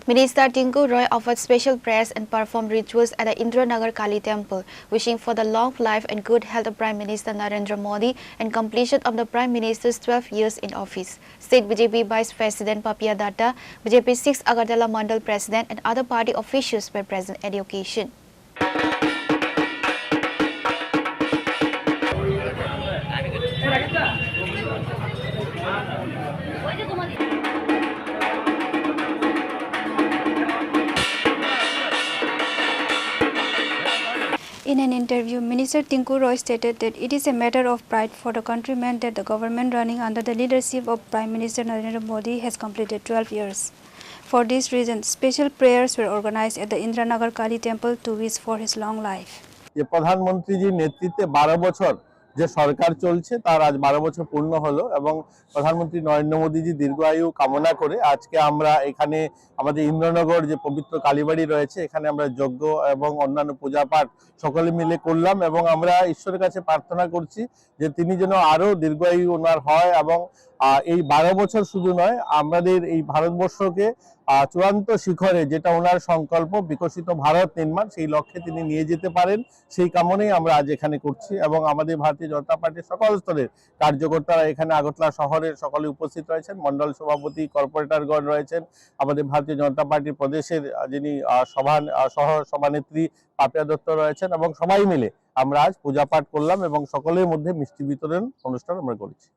Minister Tinku offered special prayers and performed rituals at the Indranagar Kali Temple, wishing for the long life and good health of Prime Minister Narendra Modi and completion of the Prime Minister's 12 years in office. State BJP Vice President Papiya Datta, BJP 6 Agartala Mandal President and other party officials were present at the occasion. In an interview, Minister Tinku stated that it is a matter of pride for the countrymen that the government running under the leadership of Prime Minister Narendra Modi has completed 12 years. For this reason, special prayers were organized at the Indranagar Kali Temple to wish for his long life. যে প্রধানমন্ত্রীজির নেতৃত্বে 12 বছর যে সরকার চলছে তার আজ 12 বছর পূর্ণ হলো এবং প্রধানমন্ত্রী নরেন্দ্র মোদীজি দীর্ঘায়ু কামনা করে আজকে আমরা এখানে আমাদের ইন্দ্রনগর যে পবিত্র কালীবাড়ি রয়েছে এখানে আমরা যজ্ঞ এবং অন্যান্য পূজা পাঠ সকলে মিলে করলাম এবং আমরা ঈশ্বরের কাছে প্রার্থনা করছি যে তিনি যেন আরো দীর্ঘায়ু ওনার হয় এবং এই 12 বছর শুধু নয় আমাদের এই ভারতবর্ষকে চূড়ান্ত শিখরে যেটা ওনার সংকল্প বিকশিত ভারত নির্মাণ সেই লক্ষ্যে তিনি নিয়ে যেতে পারেন সেই কামনাই আমরা আজ এখানে করছি এবং আমাদের ভারতীয় জনতা পার্টির সকল স্তরের কার্যকর্তারা এখানে আগরতলা শহরের সকলে উপস্থিত রয়েছেন মন্ডল সভাপতি কর্পোরেটরগণ রয়েছেন আমাদের ভারতীয় জনতা পার্টির প্রদেশের যিনি সহ সভানেত্রী পাপিয়া দত্ত রয়েছেন এবং সবাই মিলে আমরা আজ পূজা পাঠ করলাম এবং সকলের মধ্যে মিষ্টি বিতরণ অনুষ্ঠান আমরা করেছি।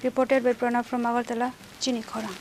Reported by Pranav from Agartala, Chini, Khorang.